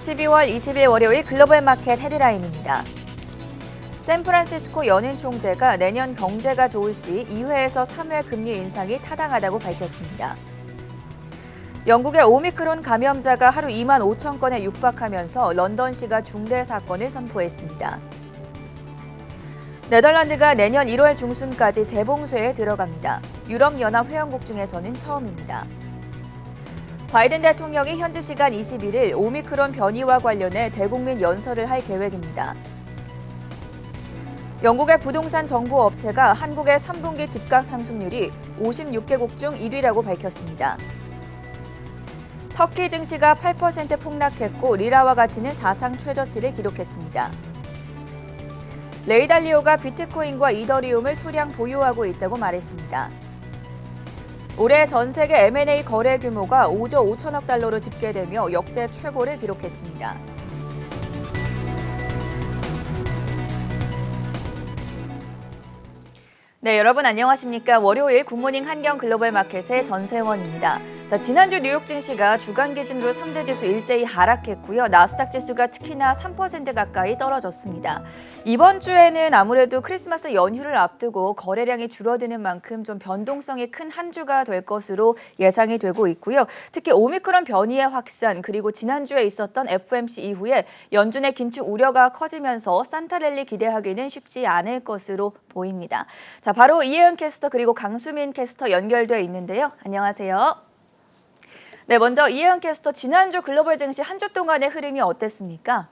12월 20일 월요일 글로벌 마켓 헤드라인입니다. 샌프란시스코 연은 총재가 내년 경제가 좋을 시 2회에서 3회 금리 인상이 타당하다고 밝혔습니다. 영국의 오미크론 감염자가 하루 2만 5천 건에 육박하면서 런던시가 중대 사건을 선포했습니다. 네덜란드가 내년 1월 중순까지 재봉쇄에 들어갑니다. 유럽연합 회원국 중에서는 처음입니다. 바이든 대통령이 현지 시간 21일 오미크론 변이와 관련해 대국민 연설을 할 계획입니다. 영국의 부동산 정보 업체가 한국의 3분기 집값 상승률이 56개국 중 1위라고 밝혔습니다. 터키 증시가 8% 폭락했고 리라와 가치는 사상 최저치를 기록했습니다. 레이 달리오가 비트코인과 이더리움을 소량 보유하고 있다고 말했습니다. 올해 전 세계 M&A 거래 규모가 5조 5천억 달러로 집계되며 역대 최고를 기록했습니다. 네, 여러분 안녕하십니까? 월요일 굿모닝 한경 글로벌 마켓의 전세원입니다. 지난주 뉴욕 증시가 주간 기준으로 3대 지수 일제히 하락했고요. 나스닥 지수가 특히나 3% 가까이 떨어졌습니다. 이번 주에는 아무래도 크리스마스 연휴를 앞두고 거래량이 줄어드는 만큼 좀 변동성이 큰 한 주가 될 것으로 예상이 되고 있고요. 특히 오미크론 변이의 확산 그리고 지난주에 있었던 FOMC 이후에 연준의 긴축 우려가 커지면서 산타랠리 기대하기는 쉽지 않을 것으로 보입니다. 자, 바로 이혜은 캐스터 그리고 강수민 캐스터 연결돼 있는데요. 안녕하세요. 네, 먼저 이혜은 캐스터, 지난주 글로벌 증시 한 주 동안의 흐름이 어땠습니까?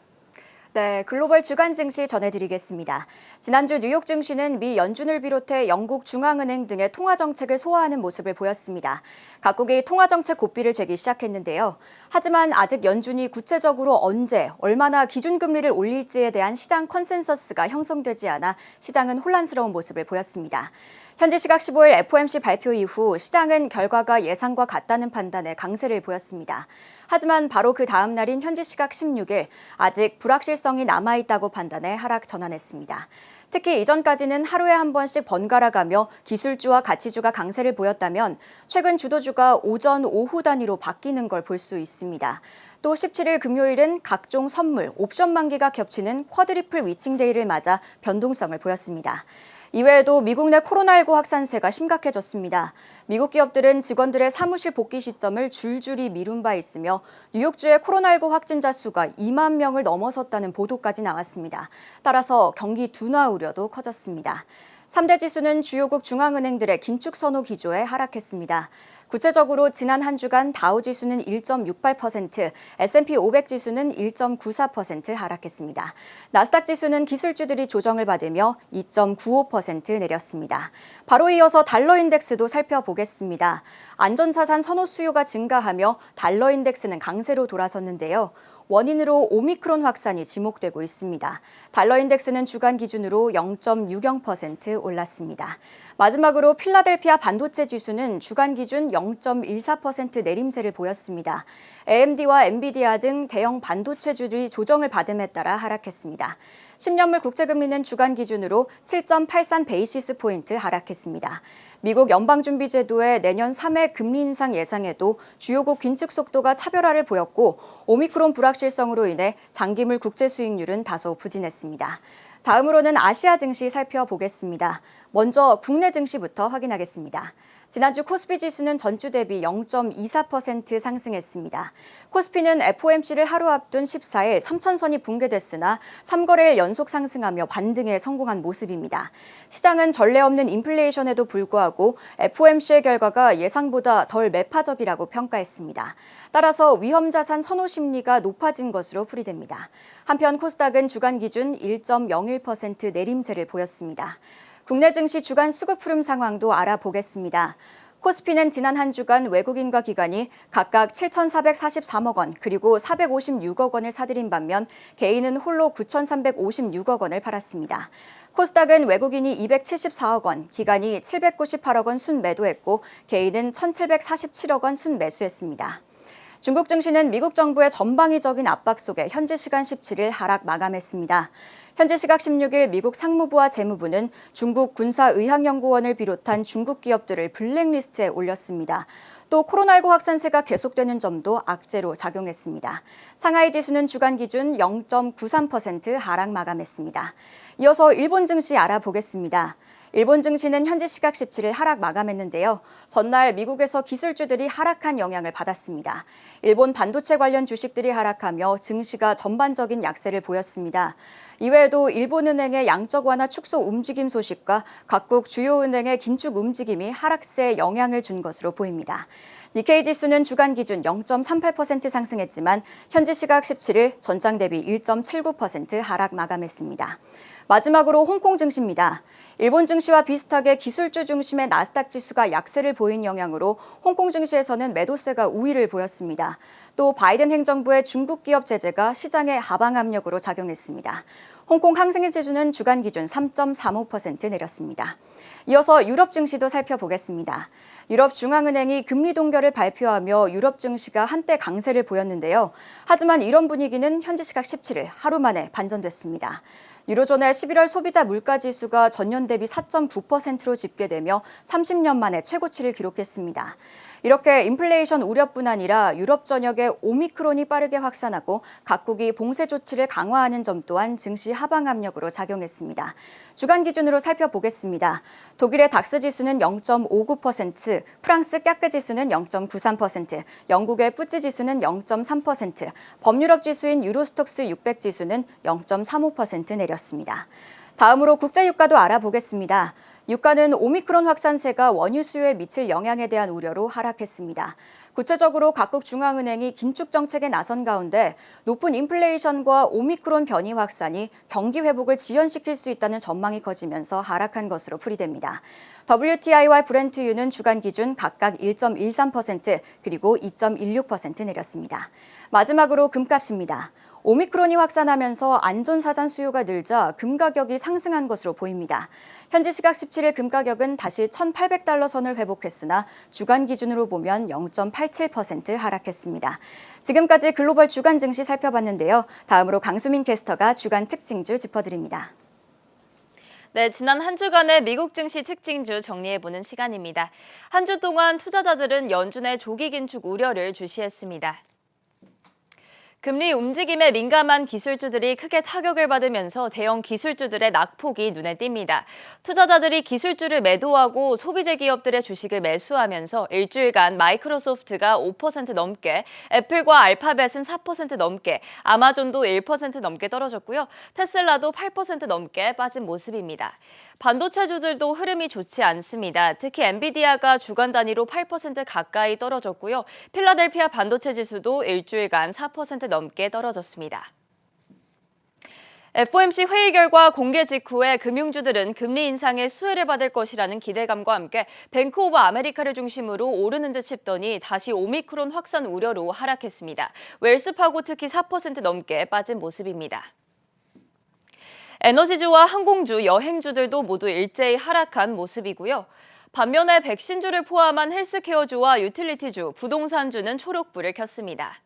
네, 글로벌 주간 증시 전해드리겠습니다. 지난주 뉴욕 증시는 미 연준을 비롯해 영국 중앙은행 등의 통화 정책을 소화하는 모습을 보였습니다. 각국이 통화 정책 고삐를 죄기 시작했는데요. 하지만 아직 연준이 구체적으로 언제, 얼마나 기준금리를 올릴지에 대한 시장 컨센서스가 형성되지 않아 시장은 혼란스러운 모습을 보였습니다. 현지 시각 15일 FOMC 발표 이후 시장은 결과가 예상과 같다는 판단에 강세를 보였습니다. 하지만 바로 그 다음 날인 현지 시각 16일 아직 불확실성이 남아있다고 판단해 하락 전환했습니다. 특히 이전까지는 하루에 한 번씩 번갈아가며 기술주와 가치주가 강세를 보였다면 최근 주도주가 오전, 오후 단위로 바뀌는 걸 볼 수 있습니다. 또 17일 금요일은 각종 선물, 옵션 만기가 겹치는 쿼드리플 위칭데이를 맞아 변동성을 보였습니다. 이외에도 미국 내 코로나19 확산세가 심각해졌습니다. 미국 기업들은 직원들의 사무실 복귀 시점을 줄줄이 미룬 바 있으며 뉴욕주의 코로나19 확진자 수가 2만 명을 넘어섰다는 보도까지 나왔습니다. 따라서 경기 둔화 우려도 커졌습니다. 3대 지수는 주요국 중앙은행들의 긴축 선호 기조에 하락했습니다. 구체적으로 지난 한 주간 다우지수는 1.68%, S&P 500 지수는 1.94% 하락했습니다. 나스닥 지수는 기술주들이 조정을 받으며 2.95% 내렸습니다. 바로 이어서 달러 인덱스도 살펴보겠습니다. 안전자산 선호 수요가 증가하며 달러 인덱스는 강세로 돌아섰는데요. 원인으로 오미크론 확산이 지목되고 있습니다. 달러 인덱스는 주간 기준으로 0.60% 올랐습니다. 마지막으로 필라델피아 반도체 지수는 주간 기준 0.14% 내림세를 보였습니다. AMD와 엔비디아 등 대형 반도체주들이 조정을 받음에 따라 하락했습니다. 10년물 국채금리는 주간 기준으로 7.83 베이시스 포인트 하락했습니다. 미국 연방준비제도의 내년 3회 금리 인상 예상에도 주요국 긴축 속도가 차별화를 보였고 오미크론 불확실성으로 인해 장기물 국채 수익률은 다소 부진했습니다. 다음으로는 아시아 증시 살펴보겠습니다. 먼저 국내 증시부터 확인하겠습니다. 지난주 코스피 지수는 전주 대비 0.24% 상승했습니다. 코스피는 FOMC를 하루 앞둔 14일 3천선이 붕괴됐으나 3거래일 연속 상승하며 반등에 성공한 모습입니다. 시장은 전례 없는 인플레이션에도 불구하고 FOMC의 결과가 예상보다 덜 매파적이라고 평가했습니다. 따라서 위험자산 선호 심리가 높아진 것으로 풀이됩니다. 한편 코스닥은 주간 기준 1.01% 내림세를 보였습니다. 국내 증시 주간 수급 흐름 상황도 알아보겠습니다. 코스피는 지난 한 주간 외국인과 기관이 각각 7,443억 원 그리고 456억 원을 사들인 반면 개인은 홀로 9,356억 원을 팔았습니다. 코스닥은 외국인이 274억 원, 기관이 798억 원 순매도했고 개인은 1,747억 원 순매수했습니다. 중국 증시는 미국 정부의 전방위적인 압박 속에 현지 시간 17일 하락 마감했습니다. 현지 시각 16일 미국 상무부와 재무부는 중국 군사의학연구원을 비롯한 중국 기업들을 블랙리스트에 올렸습니다. 또 코로나19 확산세가 계속되는 점도 악재로 작용했습니다. 상하이 지수는 주간 기준 0.93% 하락 마감했습니다. 이어서 일본 증시 알아보겠습니다. 일본 증시는 현지 시각 17일 하락 마감했는데요. 전날 미국에서 기술주들이 하락한 영향을 받았습니다. 일본 반도체 관련 주식들이 하락하며 증시가 전반적인 약세를 보였습니다. 이외에도 일본은행의 양적 완화 축소 움직임 소식과 각국 주요 은행의 긴축 움직임이 하락세에 영향을 준 것으로 보입니다. 니케이 지수는 주간 기준 0.38% 상승했지만 현지 시각 17일 전장 대비 1.79% 하락 마감했습니다. 마지막으로 홍콩 증시입니다. 일본 증시와 비슷하게 기술주 중심의 나스닥 지수가 약세를 보인 영향으로 홍콩 증시에서는 매도세가 우위를 보였습니다. 또 바이든 행정부의 중국 기업 제재가 시장에 하방 압력으로 작용했습니다. 홍콩 항생지 지수는 주간 기준 3.35% 내렸습니다. 이어서 유럽 증시도 살펴보겠습니다. 유럽 중앙은행이 금리 동결을 발표하며 유럽 증시가 한때 강세를 보였는데요. 하지만 이런 분위기는 현지 시각 17일 하루 만에 반전됐습니다. 유로존의 11월 소비자 물가지수가 전년 대비 4.9%로 집계되며 30년 만에 최고치를 기록했습니다. 이렇게 인플레이션 우려뿐 아니라 유럽 전역에 오미크론이 빠르게 확산하고 각국이 봉쇄 조치를 강화하는 점 또한 증시 하방 압력으로 작용했습니다. 주간 기준으로 살펴보겠습니다. 독일의 닥스 지수는 0.59%, 프랑스 까크 지수는 0.93%, 영국의 푸찌 지수는 0.3%, 범유럽 지수인 유로스톡스 600 지수는 0.35% 내렸습니다. 다음으로 국제 유가도 알아보겠습니다. 유가는 오미크론 확산세가 원유 수요에 미칠 영향에 대한 우려로 하락했습니다. 구체적으로 각국 중앙은행이 긴축 정책에 나선 가운데 높은 인플레이션과 오미크론 변이 확산이 경기 회복을 지연시킬 수 있다는 전망이 커지면서 하락한 것으로 풀이됩니다. WTI와 브렌트유는 주간 기준 각각 1.13% 그리고 2.16% 내렸습니다. 마지막으로 금값입니다. 오미크론이 확산하면서 안전사전 수요가 늘자 금 가격이 상승한 것으로 보입니다. 현지 시각 17일 금 가격은 다시 1,800달러 선을 회복했으나 주간 기준으로 보면 0.87% 하락했습니다. 지금까지 글로벌 주간 증시 살펴봤는데요. 다음으로 강수민 캐스터가 주간 특징주 짚어드립니다. 네, 지난 한 주간의 미국 증시 특징주 정리해보는 시간입니다. 한 주 동안 투자자들은 연준의 조기 긴축 우려를 주시했습니다. 금리 움직임에 민감한 기술주들이 크게 타격을 받으면서 대형 기술주들의 낙폭이 눈에 띕니다. 투자자들이 기술주를 매도하고 소비재 기업들의 주식을 매수하면서 일주일간 마이크로소프트가 5% 넘게, 애플과 알파벳은 4% 넘게, 아마존도 1% 넘게 떨어졌고요. 테슬라도 8% 넘게 빠진 모습입니다. 반도체주들도 흐름이 좋지 않습니다. 특히 엔비디아가 주간 단위로 8% 가까이 떨어졌고요. 필라델피아 반도체 지수도 일주일간 4% 넘게 떨어졌습니다. FOMC 회의 결과 공개 직후에 금융주들은 금리 인상의 수혜를 받을 것이라는 기대감과 함께 뱅크 오브 아메리카를 중심으로 오르는 듯 싶더니 다시 오미크론 확산 우려로 하락했습니다. 웰스파고 특히 4% 넘게 빠진 모습입니다. 에너지주와 항공주, 여행주들도 모두 일제히 하락한 모습이고요. 반면에 백신주를 포함한 헬스케어주와 유틸리티주, 부동산주는 초록불을 켰습니다.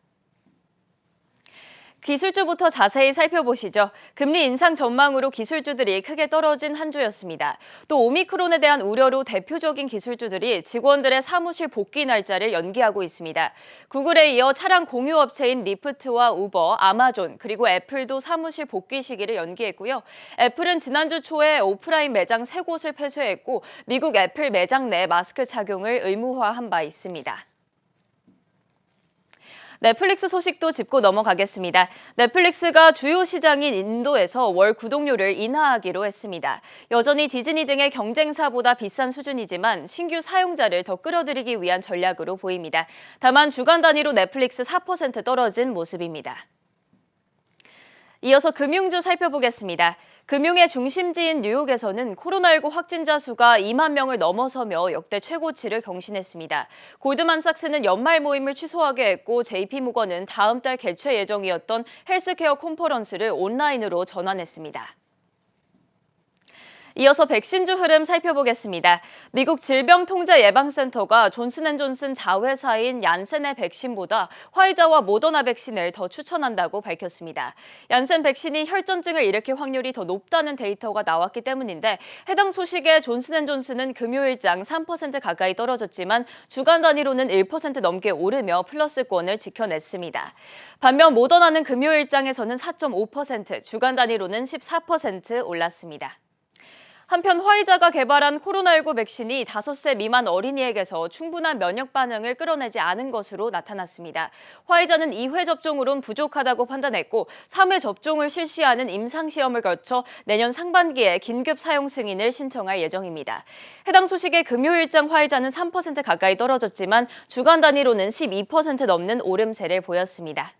기술주부터 자세히 살펴보시죠. 금리 인상 전망으로 기술주들이 크게 떨어진 한 주였습니다. 또 오미크론에 대한 우려로 대표적인 기술주들이 직원들의 사무실 복귀 날짜를 연기하고 있습니다. 구글에 이어 차량 공유업체인 리프트와 우버, 아마존, 그리고 애플도 사무실 복귀 시기를 연기했고요. 애플은 지난주 초에 오프라인 매장 3곳을 폐쇄했고 미국 애플 매장 내 마스크 착용을 의무화한 바 있습니다. 넷플릭스 소식도 짚고 넘어가겠습니다. 넷플릭스가 주요 시장인 인도에서 월 구독료를 인하하기로 했습니다. 여전히 디즈니 등의 경쟁사보다 비싼 수준이지만 신규 사용자를 더 끌어들이기 위한 전략으로 보입니다. 다만 주간 단위로 넷플릭스 4% 떨어진 모습입니다. 이어서 금융주 살펴보겠습니다. 금융의 중심지인 뉴욕에서는 코로나19 확진자 수가 2만 명을 넘어서며 역대 최고치를 경신했습니다. 골드만삭스는 연말 모임을 취소하게 했고 JP모건은 다음 달 개최 예정이었던 헬스케어 컨퍼런스를 온라인으로 전환했습니다. 이어서 백신주 흐름 살펴보겠습니다. 미국 질병통제예방센터가 존슨앤존슨 자회사인 얀센의 백신보다 화이자와 모더나 백신을 더 추천한다고 밝혔습니다. 얀센 백신이 혈전증을 일으킬 확률이 더 높다는 데이터가 나왔기 때문인데 해당 소식에 존슨앤존슨은 금요일장 3% 가까이 떨어졌지만 주간 단위로는 1% 넘게 오르며 플러스권을 지켜냈습니다. 반면 모더나는 금요일장에서는 4.5%, 주간 단위로는 14% 올랐습니다. 한편 화이자가 개발한 코로나19 백신이 5세 미만 어린이에게서 충분한 면역 반응을 끌어내지 않은 것으로 나타났습니다. 화이자는 2회 접종으론 부족하다고 판단했고 3회 접종을 실시하는 임상시험을 거쳐 내년 상반기에 긴급 사용 승인을 신청할 예정입니다. 해당 소식에 금요일장 화이자는 3% 가까이 떨어졌지만 주간 단위로는 12% 넘는 오름세를 보였습니다.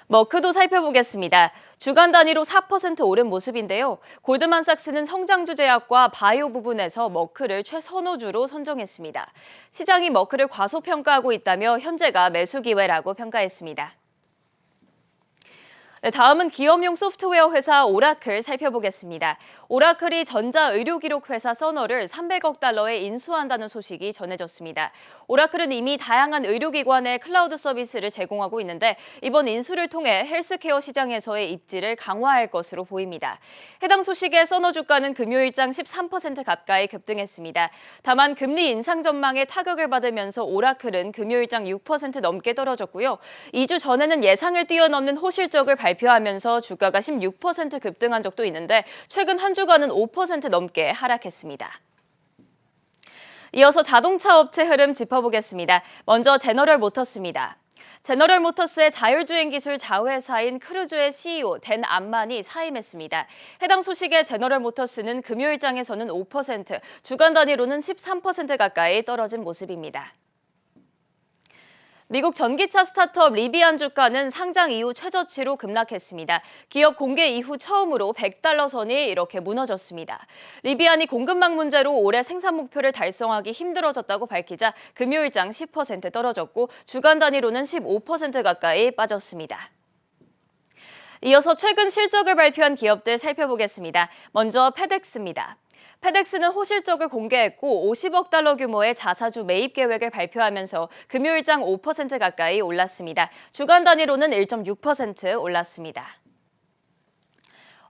머크도 살펴보겠습니다. 주간 단위로 4% 오른 모습인데요. 골드만삭스는 성장주 제약과 바이오 부분에서 머크를 최선호주로 선정했습니다. 시장이 머크를 과소평가하고 있다며 현재가 매수 기회라고 평가했습니다. 네, 다음은 기업용 소프트웨어 회사 오라클 살펴보겠습니다. 오라클이 전자의료기록 회사 서너를 300억 달러에 인수한다는 소식이 전해졌습니다. 오라클은 이미 다양한 의료기관에 클라우드 서비스를 제공하고 있는데 이번 인수를 통해 헬스케어 시장에서의 입지를 강화할 것으로 보입니다. 해당 소식에 서너 주가는 금요일장 13% 가까이 급등했습니다. 다만 금리 인상 전망에 타격을 받으면서 오라클은 금요일장 6% 넘게 떨어졌고요. 2주 전에는 예상을 뛰어넘는 호실적을 발표하면서 주가가 16% 급등한 적도 있는데 최근 한 주간은 5% 넘게 하락했습니다. 이어서 자동차 업체 흐름 짚어보겠습니다. 먼저 제너럴 모터스입니다. 제너럴 모터스의 자율주행 기술 자회사인 크루즈의 CEO 댄 암만이 사임했습니다. 해당 소식에 제너럴 모터스는 금요일장에서는 5%, 주간 단위로는 13% 가까이 떨어진 모습입니다. 미국 전기차 스타트업 리비안 주가는 상장 이후 최저치로 급락했습니다. 기업 공개 이후 처음으로 100달러 선이 이렇게 무너졌습니다. 리비안이 공급망 문제로 올해 생산 목표를 달성하기 힘들어졌다고 밝히자 금요일장 10% 떨어졌고 주간 단위로는 15% 가까이 빠졌습니다. 이어서 최근 실적을 발표한 기업들 살펴보겠습니다. 먼저 페덱스입니다. 페덱스는 호실적을 공개했고 50억 달러 규모의 자사주 매입 계획을 발표하면서 금요일장 5% 가까이 올랐습니다. 주간 단위로는 1.6% 올랐습니다.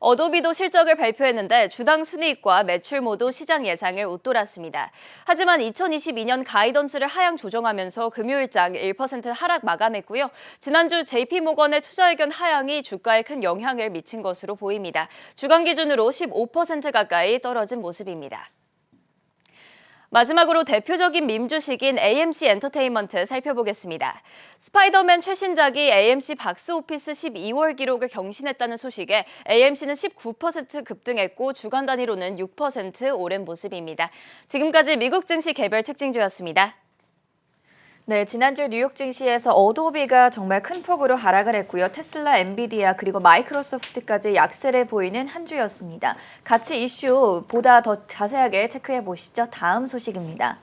어도비도 실적을 발표했는데 주당 순이익과 매출 모두 시장 예상을 웃돌았습니다. 하지만 2022년 가이던스를 하향 조정하면서 금요일장 1% 하락 마감했고요. 지난주 JP모건의 투자 의견 하향이 주가에 큰 영향을 미친 것으로 보입니다. 주간 기준으로 15% 가까이 떨어진 모습입니다. 마지막으로 대표적인 밈 주식인 AMC 엔터테인먼트 살펴보겠습니다. 스파이더맨 최신작이 AMC 박스오피스 12월 기록을 경신했다는 소식에 AMC는 19% 급등했고 주간 단위로는 6% 오른 모습입니다. 지금까지 미국 증시 개별 특징주였습니다. 네, 지난주 뉴욕 증시에서 어도비가 정말 큰 폭으로 하락을 했고요. 테슬라, 엔비디아 그리고 마이크로소프트까지 약세를 보이는 한 주였습니다. 가치 이슈 보다 더 자세하게 체크해 보시죠. 다음 소식입니다.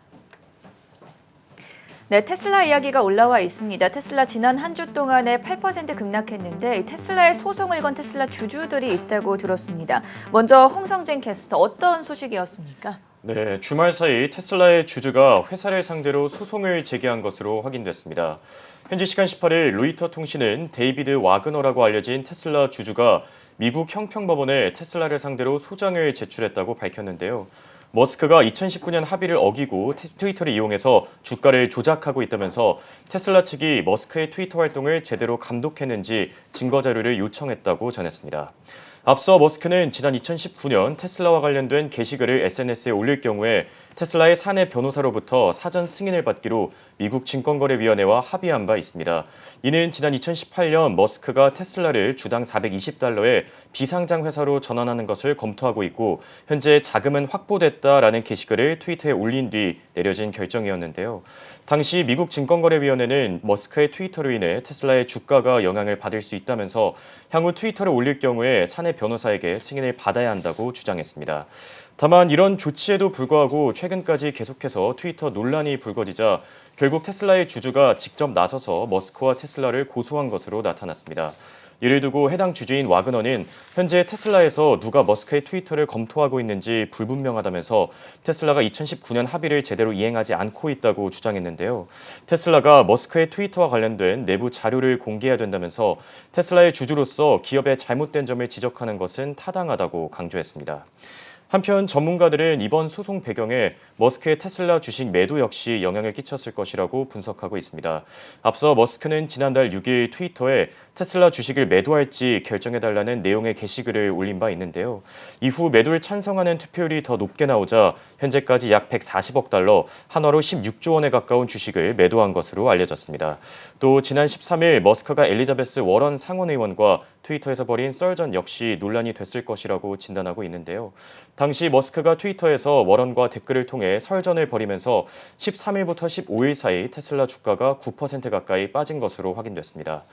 네, 테슬라 이야기가 올라와 있습니다. 테슬라 지난 한 주 동안에 8% 급락했는데 테슬라의 소송을 건 테슬라 주주들이 있다고 들었습니다. 먼저 홍성진 캐스터 어떤 소식이었습니까? 네, 주말 사이 테슬라의 주주가 회사를 상대로 소송을 제기한 것으로 확인됐습니다. 현지 시간 18일 로이터 통신은 데이비드 와그너라고 알려진 테슬라 주주가 미국 형평법원에 테슬라를 상대로 소장을 제출했다고 밝혔는데요. 머스크가 2019년 합의를 어기고 트위터를 이용해서 주가를 조작하고 있다면서 테슬라 측이 머스크의 트위터 활동을 제대로 감독했는지 증거 자료를 요청했다고 전했습니다. 앞서 머스크는 지난 2019년 테슬라와 관련된 게시글을 SNS에 올릴 경우에 테슬라의 사내 변호사로부터 사전 승인을 받기로 미국 증권거래위원회와 합의한 바 있습니다. 이는 지난 2018년 머스크가 테슬라를 주당 420달러에 비상장 회사로 전환하는 것을 검토하고 있고 현재 자금은 확보됐다라는 게시글을 트위터에 올린 뒤 내려진 결정이었는데요. 당시 미국 증권거래위원회는 머스크의 트위터로 인해 테슬라의 주가가 영향을 받을 수 있다면서 향후 트위터를 올릴 경우에 사내 변호사에게 승인을 받아야 한다고 주장했습니다. 다만 이런 조치에도 불구하고 최근까지 계속해서 트위터 논란이 불거지자 결국 테슬라의 주주가 직접 나서서 머스크와 테슬라를 고소한 것으로 나타났습니다. 이를 두고 해당 주주인 와그너는 현재 테슬라에서 누가 머스크의 트위터를 검토하고 있는지 불분명하다면서 테슬라가 2019년 합의를 제대로 이행하지 않고 있다고 주장했는데요. 테슬라가 머스크의 트위터와 관련된 내부 자료를 공개해야 된다면서 테슬라의 주주로서 기업의 잘못된 점을 지적하는 것은 타당하다고 강조했습니다. 한편 전문가들은 이번 소송 배경에 머스크의 테슬라 주식 매도 역시 영향을 끼쳤을 것이라고 분석하고 있습니다. 앞서 머스크는 지난달 6일 트위터에 테슬라 주식을 매도할지 결정해달라는 내용의 게시글을 올린 바 있는데요. 이후 매도를 찬성하는 투표율이 더 높게 나오자 현재까지 약 140억 달러, 한화로 16조 원에 가까운 주식을 매도한 것으로 알려졌습니다. 또 지난 13일 머스크가 엘리자베스 워런 상원의원과 트위터에서 벌인 썰전 역시 논란이 됐을 것이라고 진단하고 있는데요. 당시 머스크가 트위터에서 워런과 댓글을 통해 설전을 벌이면서 13일부터 15일 사이 테슬라 주가가 9% 가까이 빠진 것으로 확인됐습니다.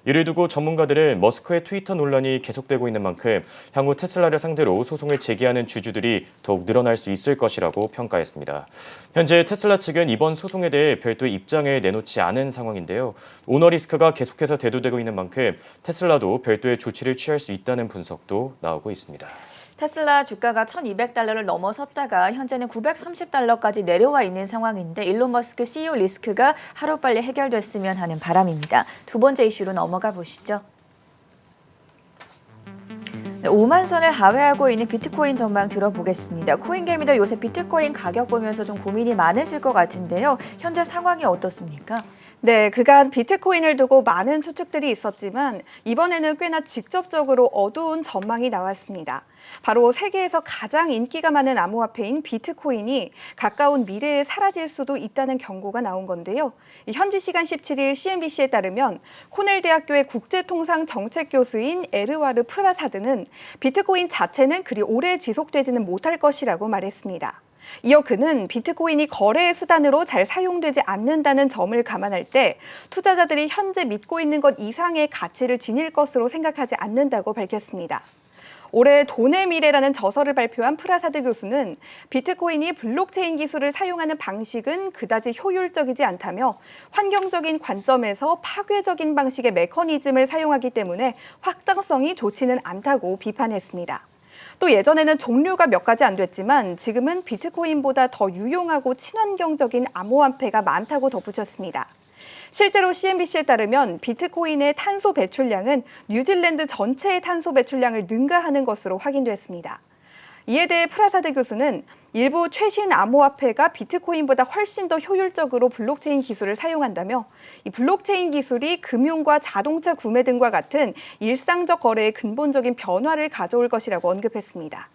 이를 두고 전문가들은 머스크의 트위터 논란이 계속되고 있는 만큼 향후 테슬라를 상대로 소송을 제기하는 주주들이 더욱 늘어날 수 있을 것이라고 평가했습니다. 현재 테슬라 측은 이번 소송에 대해 별도의 입장을 내놓지 않은 상황인데요. 오너 리스크가 계속해서 대두되고 있는 만큼 테슬라도 별도의 조치를 취할 수 있다는 분석도 나오고 있습니다. 테슬라 주가가 1,200달러를 넘어섰다가 현재는 930달러까지 내려와 있는 상황인데 일론 머스크 CEO 리스크가 하루빨리 해결됐으면 하는 바람입니다. 두 번째 이슈로 넘어가 보시죠. 5만 선을 하회하고 있는 비트코인 전망 들어보겠습니다. 코인개미들 요새 비트코인 가격 보면서 좀 고민이 많으실 것 같은데요. 현재 상황이 어떻습니까? 네, 그간 비트코인을 두고 많은 추측들이 있었지만 이번에는 꽤나 직접적으로 어두운 전망이 나왔습니다. 바로 세계에서 가장 인기가 많은 암호화폐인 비트코인이 가까운 미래에 사라질 수도 있다는 경고가 나온 건데요. 현지 시간 17일 CNBC에 따르면 코넬 대학교의 국제통상정책 교수인 에르와르 프라사드는 비트코인 자체는 그리 오래 지속되지는 못할 것이라고 말했습니다. 이어 그는 비트코인이 거래의 수단으로 잘 사용되지 않는다는 점을 감안할 때 투자자들이 현재 믿고 있는 것 이상의 가치를 지닐 것으로 생각하지 않는다고 밝혔습니다. 올해 돈의 미래라는 저서를 발표한 프라사드 교수는 비트코인이 블록체인 기술을 사용하는 방식은 그다지 효율적이지 않다며 환경적인 관점에서 파괴적인 방식의 메커니즘을 사용하기 때문에 확장성이 좋지는 않다고 비판했습니다. 또 예전에는 종류가 몇 가지 안 됐지만 지금은 비트코인보다 더 유용하고 친환경적인 암호화폐가 많다고 덧붙였습니다. 실제로 CNBC에 따르면 비트코인의 탄소 배출량은 뉴질랜드 전체의 탄소 배출량을 능가하는 것으로 확인됐습니다. 이에 대해 프라사드 교수는 일부 최신 암호화폐가 비트코인보다 훨씬 더 효율적으로 블록체인 기술을 사용한다며 이 블록체인 기술이 금융과 자동차 구매 등과 같은 일상적 거래에 근본적인 변화를 가져올 것이라고 언급했습니다.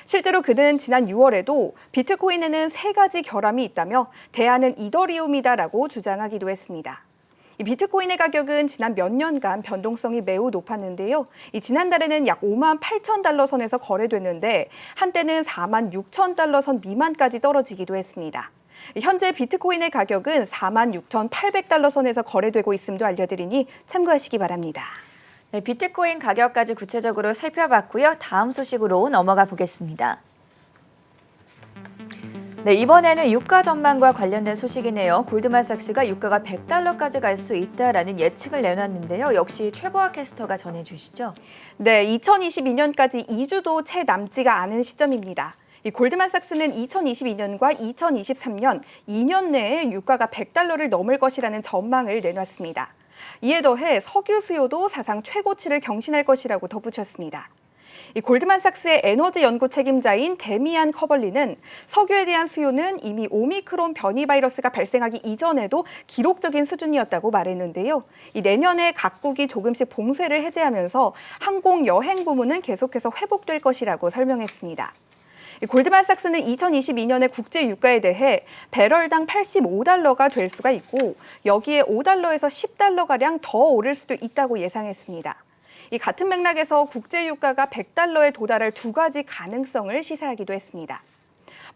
실제로 그는 지난 6월에도 비트코인에는 3가지 결함이 있다며 대안은 이더리움이다라고 주장하기도 했습니다. 이 비트코인의 가격은 지난 몇 년간 변동성이 매우 높았는데요. 지난달에는 약 5만 8천 달러 선에서 거래됐는데 한때는 4만 6천 달러 선 미만까지 떨어지기도 했습니다. 현재 비트코인의 가격은 4만 6,800달러 선에서 거래되고 있음도 알려드리니 참고하시기 바랍니다. 네, 비트코인 가격까지 구체적으로 살펴봤고요. 다음 소식으로 넘어가 보겠습니다. 네, 이번에는 유가 전망과 관련된 소식이네요. 골드만삭스가 유가가 100달러까지 갈 수 있다라는 예측을 내놨는데요. 역시 최보아 캐스터가 전해주시죠. 네, 2022년까지 2주도 채 남지가 않은 시점입니다. 이 골드만삭스는 2022년과 2023년 2년 내에 유가가 100달러를 넘을 것이라는 전망을 내놨습니다. 이에 더해 석유 수요도 사상 최고치를 경신할 것이라고 덧붙였습니다. 이 골드만삭스의 에너지 연구 책임자인 데미안 커벌리는 석유에 대한 수요는 이미 오미크론 변이 바이러스가 발생하기 이전에도 기록적인 수준이었다고 말했는데요. 이 내년에 각국이 조금씩 봉쇄를 해제하면서 항공 여행 부문은 계속해서 회복될 것이라고 설명했습니다. 골드만삭스는 2022년의 국제 유가에 대해 배럴당 85달러가 될 수가 있고 여기에 5달러에서 10달러가량 더 오를 수도 있다고 예상했습니다. 이 같은 맥락에서 국제 유가가 100달러에 도달할 2가지 가능성을 시사하기도 했습니다.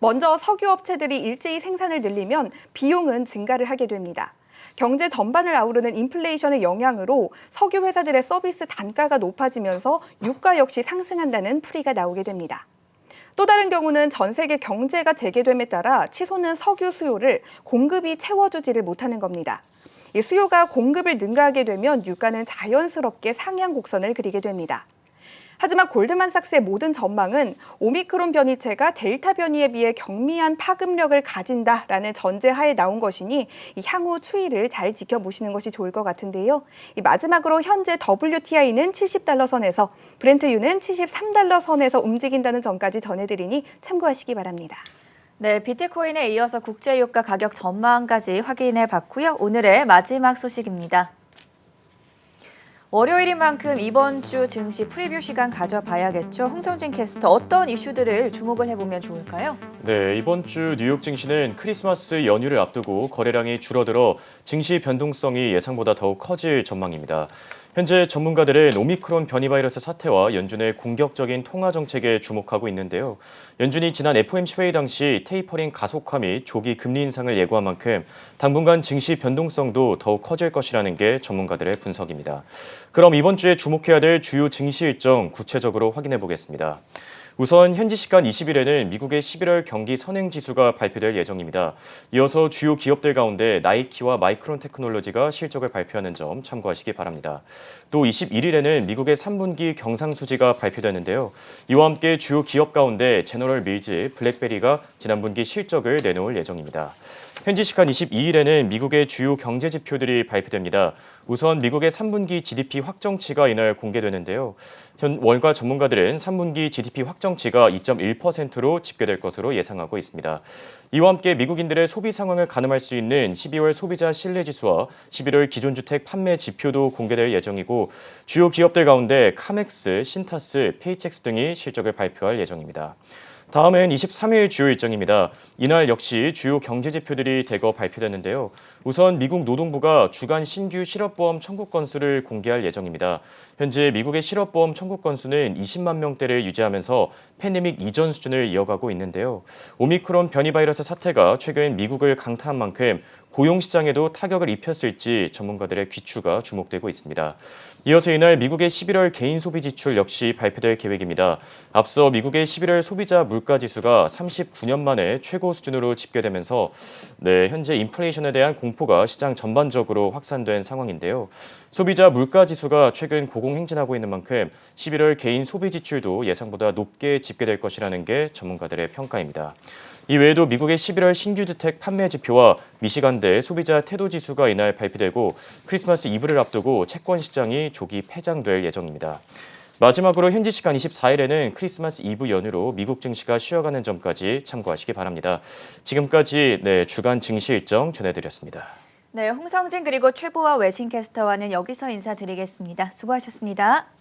먼저 석유 업체들이 일제히 생산을 늘리면 비용은 증가를 하게 됩니다. 경제 전반을 아우르는 인플레이션의 영향으로 석유 회사들의 서비스 단가가 높아지면서 유가 역시 상승한다는 풀이가 나오게 됩니다. 또 다른 경우는 전 세계 경제가 재개됨에 따라 치솟는 석유 수요를 공급이 채워주지를 못하는 겁니다. 이 수요가 공급을 능가하게 되면 유가는 자연스럽게 상향 곡선을 그리게 됩니다. 하지만 골드만삭스의 모든 전망은 오미크론 변이체가 델타 변이에 비해 경미한 파급력을 가진다라는 전제하에 나온 것이니 이 향후 추이를 잘 지켜보시는 것이 좋을 것 같은데요. 마지막으로 현재 WTI는 70달러 선에서 브렌트유는 73달러 선에서 움직인다는 점까지 전해드리니 참고하시기 바랍니다. 네, 비트코인에 이어서 국제유가 가격 전망까지 확인해 봤고요. 오늘의 마지막 소식입니다. 월요일인 만큼 이번 주 증시 프리뷰 시간 가져봐야겠죠. 홍성진 캐스터, 어떤 이슈들을 주목을 해보면 좋을까요? 네, 이번 주 뉴욕 증시는 크리스마스 연휴를 앞두고 거래량이 줄어들어 증시 변동성이 예상보다 더욱 커질 전망입니다. 현재 전문가들은 오미크론 변이 바이러스 사태와 연준의 공격적인 통화 정책에 주목하고 있는데요. 연준이 지난 FOMC 회의 당시 테이퍼링 가속화 및 조기 금리 인상을 예고한 만큼 당분간 증시 변동성도 더욱 커질 것이라는 게 전문가들의 분석입니다. 그럼 이번 주에 주목해야 될 주요 증시 일정 구체적으로 확인해 보겠습니다. 우선 현지 시간 20일에는 미국의 11월 경기 선행지수가 발표될 예정입니다. 이어서 주요 기업들 가운데 나이키와 마이크론 테크놀로지가 실적을 발표하는 점 참고하시기 바랍니다. 또 21일에는 미국의 3분기 경상수지가 발표되는데요. 이와 함께 주요 기업 가운데 제너럴 밀즈, 블랙베리가 지난 분기 실적을 내놓을 예정입니다. 현지 시간 22일에는 미국의 주요 경제 지표들이 발표됩니다. 우선 미국의 3분기 GDP 확정치가 이날 공개되는데요. 월가 전문가들은 3분기 GDP 확정치가 2.1%로 집계될 것으로 예상하고 있습니다. 이와 함께 미국인들의 소비 상황을 가늠할 수 있는 12월 소비자 신뢰지수와 11월 기존주택 판매 지표도 공개될 예정이고 주요 기업들 가운데 카맥스, 신타스, 페이첵스 등이 실적을 발표할 예정입니다. 다음은 23일 주요 일정입니다. 이날 역시 주요 경제 지표들이 대거 발표되는데요. 우선 미국 노동부가 주간 신규 실업보험 청구 건수를 공개할 예정입니다. 현재 미국의 실업보험 청구 건수는 20만 명대를 유지하면서 팬데믹 이전 수준을 이어가고 있는데요. 오미크론 변이 바이러스 사태가 최근 미국을 강타한 만큼 고용시장에도 타격을 입혔을지 전문가들의 귀추가 주목되고 있습니다. 이어서 이날 미국의 11월 개인 소비 지출 역시 발표될 계획입니다. 앞서 미국의 11월 소비자 물가지수가 39년 만에 최고 수준으로 집계되면서 현재 인플레이션에 대한 공포가 시장 전반적으로 확산된 상황인데요. 소비자 물가지수가 최근 고공행진하고 있는 만큼 11월 개인 소비 지출도 예상보다 높게 집계될 것이라는 게 전문가들의 평가입니다. 이 외에도 미국의 11월 신규 주택 판매 지표와 미시간대 소비자 태도 지수가 이날 발표되고 크리스마스 이브를 앞두고 채권 시장이 조기 폐장될 예정입니다. 마지막으로 현지 시간 24일에는 크리스마스 이브 연휴로 미국 증시가 쉬어가는 점까지 참고하시기 바랍니다. 지금까지 주간 증시 일정 전해드렸습니다. 네, 홍성진 그리고 최보화 외신캐스터와는 여기서 인사드리겠습니다. 수고하셨습니다.